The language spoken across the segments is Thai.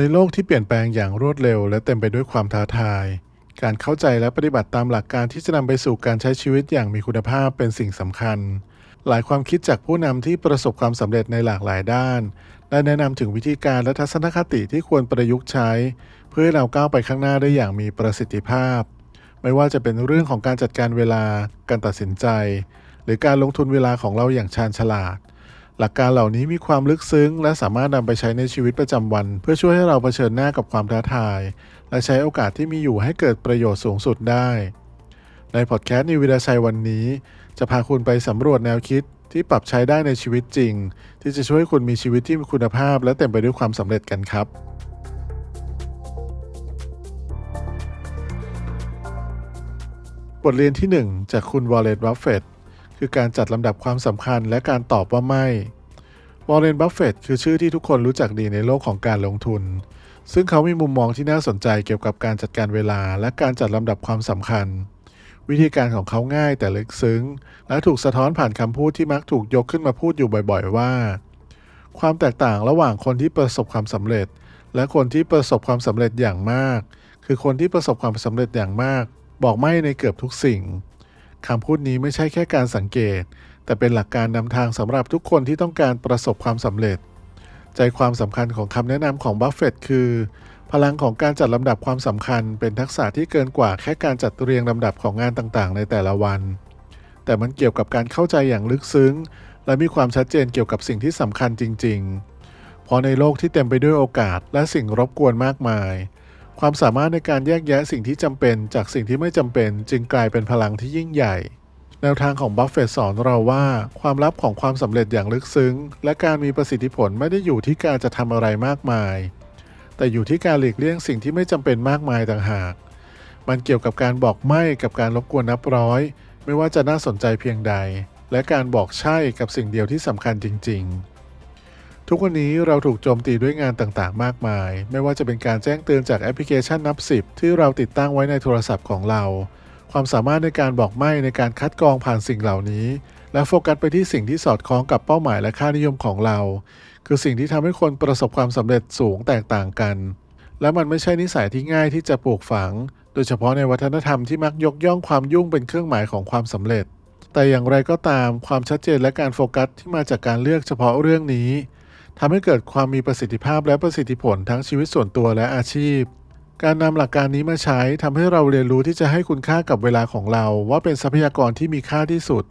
ในโลกที่เปลี่ยนแปลงอย่างรวดเร็วและเต็มไปด้วยความท้าทายการเข้าใจและปฏิบัติตามหลักการที่จะนำไปสู่การใช้ชีวิตอย่างมีคุณภาพเป็นสิ่งสำคัญหลายความคิดจากผู้นำที่ประสบความสำเร็จในหลากหลายด้านได้แนะนำถึงวิธีการและทัศนคติที่ควรประยุกต์ใช้เพื่อให้เราก้าวไปข้างหน้าได้อย่างมีประสิทธิภาพไม่ว่าจะเป็นเรื่องของการจัดการเวลาการตัดสินใจหรือการลงทุนเวลาของเราอย่างชาญฉลาด หลักการเหล่านี้มีความลึกซึ้งและสามารถนำไปใช้ในชีวิตประจำวันเพื่อช่วยให้เราเผชิญหน้ากับความท้าทายและใช้โอกาสที่มีอยู่ให้เกิดประโยชน์สูงสุดได้ในพอดแคสต์นิววิดาชัยวันนี้จะพาคุณไปสำรวจแนวคิดที่ปรับใช้ได้ในชีวิตจริงที่จะช่วยให้คุณมีชีวิตที่มีคุณภาพและเต็มไปด้วยความสำเร็จกันครับบทเรียนที่1จากคุณวอร์เรน บัฟเฟตต์คือการจัดลำดับความสำคัญและการตอบว่าไม่วอร์เรน บัฟเฟตต์คือชื่อที่ทุกคนรู้จักดีในโลกของการลงทุนซึ่งเขามีมุมมองที่น่าสนใจเกี่ยวกับการจัดการเวลาและการจัดลำดับความสำคัญวิธีการของเขาง่ายแต่ลึกซึ้งและถูกสะท้อนผ่านคำพูดที่มักถูกยกขึ้นมาพูดอยู่บ่อยๆว่าความแตกต่างระหว่างคนที่ประสบความสำเร็จและคนที่ประสบความสำเร็จอย่างมากคือคนที่ประสบความสำเร็จอย่างมากบอกไม่ในเกือบทุกสิ่งคำพูดนี้ไม่ใช่แค่การสังเกตแต่เป็นหลักการนำทางสำหรับทุกคนที่ต้องการประสบความสำเร็จใจความสำคัญของคำแนะนำของบัฟเฟตต์คือพลังของการจัดลำดับความสำคัญเป็นทักษะที่เกินกว่าแค่การจัดเรียงลำดับของงานต่างๆในแต่ละวันแต่มันเกี่ยวกับการเข้าใจอย่างลึกซึ้งและมีความชัดเจนเกี่ยวกับสิ่งที่สำคัญจริงๆเพราะในโลกที่เต็มไปด้วยโอกาสและสิ่งรบกวนมากมายความสามารถในการแยกแยะสิ่งที่จำเป็นจากสิ่งที่ไม่จำเป็นจึงกลายเป็นพลังที่ยิ่งใหญ่แนวทางของบัฟเฟตต์สอนเราว่าความลับของความสำเร็จอย่างลึกซึ้งและการมีประสิทธิผลไม่ได้อยู่ที่การจะทำอะไรมากมายแต่อยู่ที่การหลีกเลี่ยงสิ่งที่ไม่จำเป็นมากมายต่างหากมันเกี่ยวกับการบอกไม่กับการรบกวนนับร้อยไม่ว่าจะน่าสนใจเพียงใดและการบอกใช่กับสิ่งเดียวที่สำคัญจริงๆทุกวันนี้เราถูกโจมตีด้วยงานต่างๆมากมายไม่ว่าจะเป็นการแจ้งเตือนจากแอปพลิเคชันนับสิบที่เราติดตั้งไว้ในโทรศัพท์ของเราความสามารถในการบอกไม่ในการคัดกรองผ่านสิ่งเหล่านี้และโฟกัสไปที่สิ่งที่สอดคล้องกับเป้าหมายและค่านิยมของเราคือสิ่งที่ทำให้คนประสบความสำเร็จสูงแตกต่างกันและมันไม่ใช่นิสัยที่ง่ายที่จะปลูกฝังโดยเฉพาะในวัฒนธรรมที่มักยกย่องความยุ่งเป็นเครื่องหมายของความสำเร็จแต่อย่างไรก็ตามความชัดเจนและการโฟกัสที่มาจากการเลือกเฉพาะเรื่องนี้ทำให้เกิดความมีประสิทธิภาพและประสิทธิผลทั้งชีวิตส่วนตัวและอาชีพการนำหลักการนี้มาใช้ทำให้เราเรียนรู้ที่จะให้คุณค่ากับเวลาของเราว่าเป็นทรัพยากรที่มีค่าที่สุด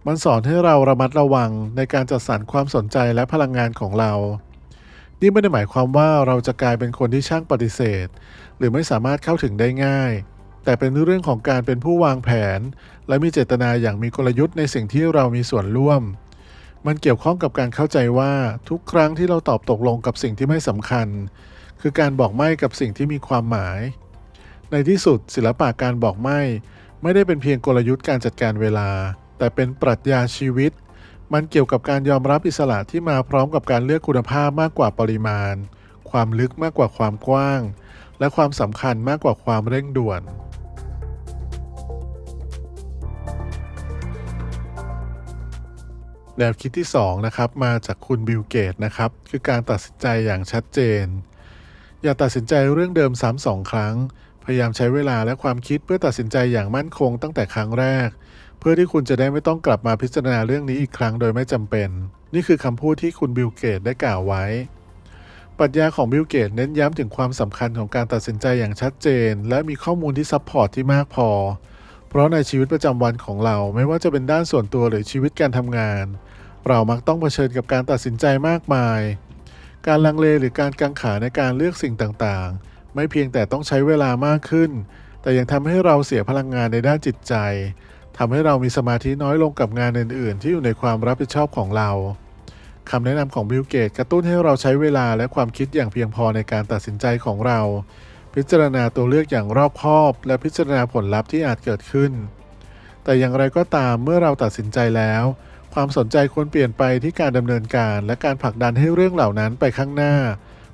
มันสอนให้เราระมัดระวังในการจัดสรรความสนใจและพลังงานของเรานี่ไม่ได้หมายความว่าเราจะกลายเป็นคนที่ช่างปฏิเสธหรือไม่สามารถเข้าถึงได้ง่ายแต่เป็นเรื่องของการเป็นผู้วางแผนและมีเจตนาอย่างมีกลยุทธ์ในสิ่งที่เรามีส่วนร่วมมันเกี่ยวข้องกับการเข้าใจว่าทุกครั้งที่เราตอบตกลงกับสิ่งที่ไม่สำคัญคือการบอกไม่กับสิ่งที่มีความหมายในที่สุดศิลปะการบอกไม่ได้เป็นเพียงกลยุทธ์การจัดการเวลาแต่เป็นปรัชญาชีวิตมันเกี่ยวกับการยอมรับอิสระที่มาพร้อมกับการเลือกคุณภาพมากกว่าปริมาณความลึกมากกว่าความกว้างและความสำคัญมากกว่าความเร่งด่วนแนวคิดที่2นะครับมาจากคุณบิลเกตนะครับคือการตัดสินใจอย่างชัดเจนอย่าตัดสินใจเรื่องเดิมซ้ำ2ครั้งพยายามใช้เวลาและความคิดเพื่อตัดสินใจอย่างมั่นคงตั้งแต่ครั้งแรกเพื่อที่คุณจะได้ไม่ต้องกลับมาพิจารณาเรื่องนี้อีกครั้งโดยไม่จำเป็นนี่คือคำพูดที่คุณบิลเกตได้กล่าวไว้ปรัชญาของบิลเกตเน้นย้ำถึงความสำคัญของการตัดสินใจอย่างชัดเจนและมีข้อมูลที่ซัพพอร์ตที่มากพอเพราะในชีวิตประจำวันของเราไม่ว่าจะเป็นด้านส่วนตัวหรือชีวิตการทำงานเรามักต้องเผชิญกับการตัดสินใจมากมายการลังเลหรือการกังขาในการเลือกสิ่งต่างๆไม่เพียงแต่ต้องใช้เวลามากขึ้นแต่ยังทำให้เราเสียพลังงานในด้านจิตใจทำให้เรามีสมาธิน้อยลงกับงานอื่นๆที่อยู่ในความรับผิดชอบของเราคำแนะนำของบิลเกตกระตุ้นให้เราใช้เวลาและความคิดอย่างเพียงพอในการตัดสินใจของเราพิจารณาตัวเลือกอย่างรอบคอบและพิจารณาผลลัพธ์ที่อาจเกิดขึ้นแต่อย่างไรก็ตามเมื่อเราตัดสินใจแล้วความสนใจควรเปลี่ยนไปที่การดำเนินการและการผลักดันให้เรื่องเหล่านั้นไปข้างหน้า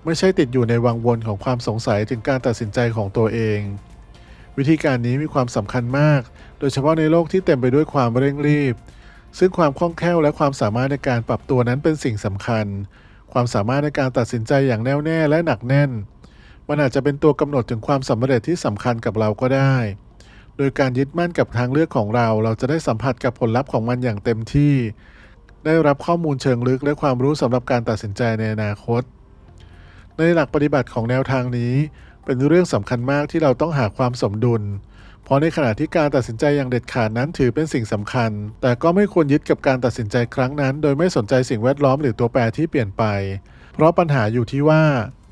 ไม่ใช่ติดอยู่ในวังวนของความสงสัยถึงการตัดสินใจของตัวเองวิธีการนี้มีความสำคัญมากโดยเฉพาะในโลกที่เต็มไปด้วยความเร่งรีบซึ่งความคล่องแคล่วและความสามารถในการปรับตัวนั้นเป็นสิ่งสำคัญ ความสามารถในการตัดสินใจอย่างแน่วแน่และหนักแน่นมันอาจจะเป็นตัวกำหนดถึงความสำเร็จที่สำคัญกับเราก็ได้โดยการยึดมั่นกับทางเลือกของเราจะได้สัมผัสกับผลลัพธ์ของมันอย่างเต็มที่ได้รับข้อมูลเชิงลึกและความรู้สำหรับการตัดสินใจในอนาคตในหลักปฏิบัติของแนวทางนี้เป็นเรื่องสำคัญมากที่เราต้องหาความสมดุลเพราะในขณะที่การตัดสินใจอย่างเด็ดขาดนั้นถือเป็นสิ่งสำคัญแต่ก็ไม่ควรยึดกับการตัดสินใจครั้งนั้นโดยไม่สนใจสิ่งแวดล้อมหรือตัวแปรที่เปลี่ยนไปเพราะปัญหาอยู่ที่ว่า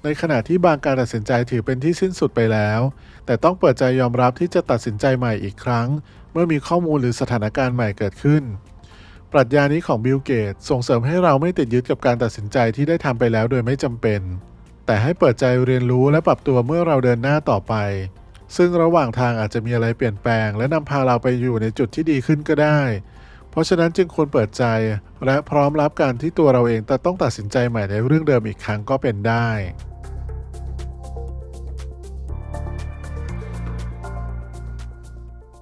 ในขณะที่บางการตัดสินใจถือเป็นที่สิ้นสุดไปแล้วแต่ต้องเปิดใจยอมรับที่จะตัดสินใจใหม่อีกครั้งเมื่อมีข้อมูลหรือสถานการณ์ใหม่เกิดขึ้นปรัชญานี้ของบิล เกตส์ส่งเสริมให้เราไม่ติดยึดกับการตัดสินใจที่ได้ทำไปแล้วโดยไม่จำเป็นแต่ให้เปิดใจเรียนรู้และปรับตัวเมื่อเราเดินหน้าต่อไปซึ่งระหว่างทางอาจจะมีอะไรเปลี่ยนแปลงและนำพาเราไปอยู่ในจุดที่ดีขึ้นก็ได้เพราะฉะนั้นจึงควรเปิดใจและพร้อมรับการที่ตัวเราเองต้องตัดสินใจใหม่ในเรื่องเดิมอีกครั้งก็เป็นได้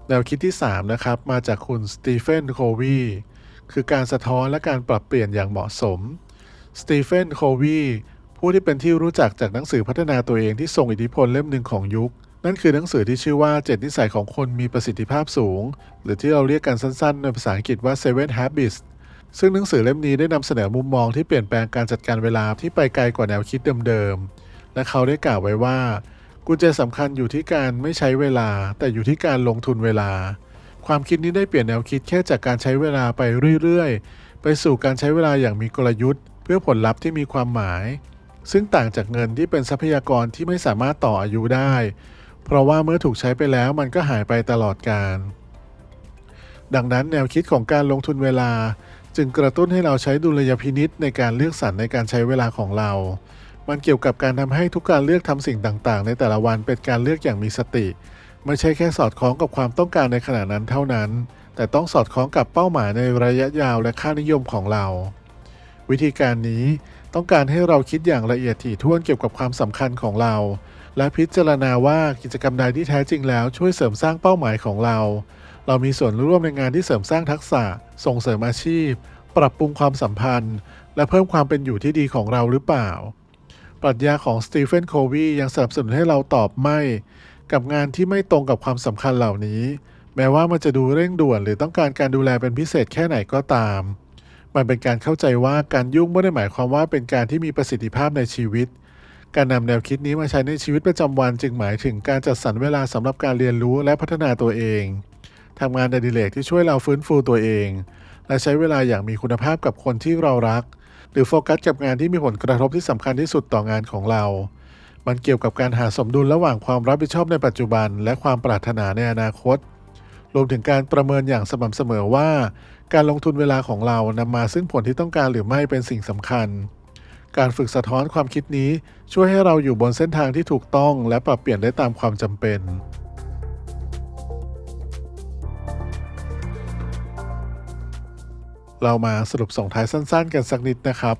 แนวคิดที่3นะครับมาจากคุณสตีเฟน โควีคือการสะท้อนและการปรับเปลี่ยนอย่างเหมาะสมสตีเฟน โควีผู้ที่เป็นที่รู้จักจากหนังสือพัฒนาตัวเองที่ทรงอิทธิพลเล่มหนึ่งของยุคนั่นคือหนังสือที่ชื่อว่า7นิสัยของคนมีประสิทธิภาพสูงหรือที่เราเรียกกันสั้นๆในภาษาอังกฤษว่า Seven Habits ซึ่งหนังสือเล่มนี้ได้นำเสนอมุมมองที่เปลี่ยนแปลงการจัดการเวลาที่ไปไกลกว่าแนวคิดเดิมๆและเขาได้กล่าวไว้ว่ากุญแจสำคัญอยู่ที่การไม่ใช้เวลาแต่อยู่ที่การลงทุนเวลาความคิดนี้ได้เปลี่ยนแนวคิดแค่จากการใช้เวลาไปเรื่อยๆไปสู่การใช้เวลาอย่างมีกลยุทธ์เพื่อผลลัพธ์ที่มีความหมายซึ่งต่างจากเงินที่เป็นทรัพยากรที่ไม่สามารถต่ออายุได้เพราะว่าเมื่อถูกใช้ไปแล้วมันก็หายไปตลอดกาลดังนั้นแนวคิดของการลงทุนเวลาจึงกระตุ้นให้เราใช้ดุลยพินิจในการเลือกสรรในการใช้เวลาของเรามันเกี่ยวกับการทำให้ทุกการเลือกทำสิ่งต่างๆในแต่ละวันเป็นการเลือกอย่างมีสติไม่ใช่แค่สอดคล้องกับความต้องการในขณะนั้นเท่านั้นแต่ต้องสอดคล้องกับเป้าหมายในระยะยาวและค่านิยมของเราวิธีการนี้ต้องการให้เราคิดอย่างละเอียดถี่ถ้วนเกี่ยวกับความสำคัญของเราและพิจารณาว่ากิจกรรมใดที่แท้จริงแล้วช่วยเสริมสร้างเป้าหมายของเรามีส่วนร่วมในงานที่เสริมสร้างทักษะส่งเสริมอาชีพปรับปรุงความสัมพันธ์และเพิ่มความเป็นอยู่ที่ดีของเราหรือเปล่าปรัชญาของสตีเฟน โควียังสนับสนุนให้เราตอบไม่กับงานที่ไม่ตรงกับความสำคัญเหล่านี้แม้ว่ามันจะดูเร่งด่วนหรือต้องการการดูแลเป็นพิเศษแค่ไหนก็ตามมันเป็นการเข้าใจว่าการยุ่งไม่ได้หมายความว่าเป็นการที่มีประสิทธิภาพในชีวิตการนำแนวคิดนี้มาใช้ในชีวิตประจำวันจึงหมายถึงการจัดสรรเวลาสำหรับการเรียนรู้และพัฒนาตัวเองทำงานอดิเรกที่ช่วยเราฟื้นฟูตัวเองและใช้เวลาอย่างมีคุณภาพกับคนที่เรารักหรือโฟกัสกับงานที่มีผลกระทบที่สำคัญที่สุดต่องานของเรามันเกี่ยวกับการหาสมดุลระหว่างความรับผิดชอบในปัจจุบันและความปรารถนาในอนาคตรวมถึงการประเมินอย่างสม่ำเสมอว่าการลงทุนเวลาของเรานำมาซึ่งผลที่ต้องการหรือไม่เป็นสิ่งสำคัญการฝึกสะท้อนความคิดนี้ช่วยให้เราอยู่บนเส้นทางที่ถูกต้องและปรับเปลี่ยนได้ตามความจำเป็นเรามาสรุปส่งท้ายสั้นๆกันสักนิดนะครับ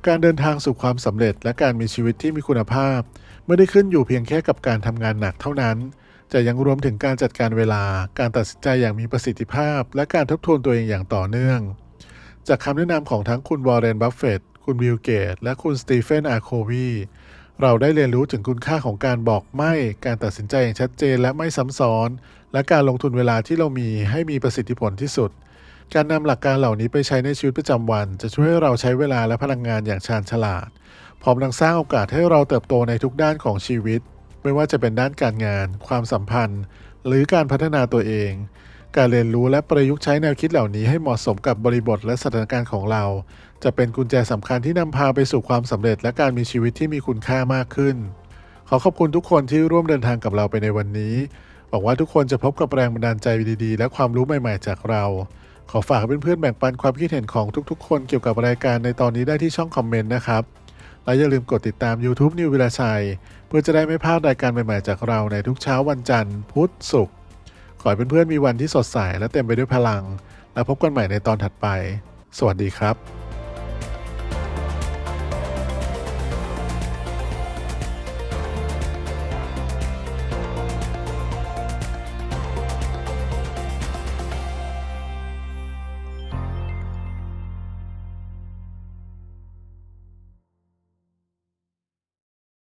การเดินทางสู่ความสำเร็จและการมีชีวิตที่มีคุณภาพไม่ได้ขึ้นอยู่เพียงแค่กับการทำงานหนักเท่านั้นแต่ยังรวมถึงการจัดการเวลาการตัดสินใจอย่างมีประสิทธิภาพและการทบทวนตัวเองอย่างต่อเนื่องจากคำแนะนำของทั้งคุณวอร์เรน บัฟเฟตต์คุณบิล เกตส์และคุณสตีเฟน โควีเราได้เรียนรู้ถึงคุณค่าของการบอกไม่การตัดสินใจอย่างชัดเจนและไม่ซ้ำซ้อนและการลงทุนเวลาที่เรามีให้มีประสิทธิผลที่สุดการนำหลักการเหล่านี้ไปใช้ในชีวิตประจำวันจะช่วยให้เราใช้เวลาและพลังงานอย่างชาญฉลาดพร้อมทั้งสร้างโอกาสให้เราเติบโตในทุกด้านของชีวิตไม่ว่าจะเป็นด้านการงานความสัมพันธ์หรือการพัฒนาตัวเองการเรียนรู้และประยุกต์ใช้แนวคิดเหล่านี้ให้เหมาะสมกับบริบทและสถานการณ์ของเราจะเป็นกุญแจสำคัญที่นำพาไปสู่ความสำเร็จและการมีชีวิตที่มีคุณค่ามากขึ้นขอบคุณทุกคนที่ร่วมเดินทางกับเราไปในวันนี้หวังว่าทุกคนจะพบกับแรงบันดาลใจดีๆและความรู้ใหม่ๆจากเราขอฝากเพื่อนๆแบ่งปันความคิดเห็นของทุกๆคนเกี่ยวกับรายการในตอนนี้ได้ที่ช่องคอมเมนต์นะครับและอย่าลืมกดติดตาม YouTube นิววิลาชัยเพื่อจะได้ไม่พลาดรายการใหม่ๆจากเราในทุกเช้าวันจันทร์พุธศุกร์ขอให้เพื่อนๆมีวันที่สดใสและเต็มไปด้วยพลังแล้วพบกันใหม่ในตอนถัดไปสวัสดีครับ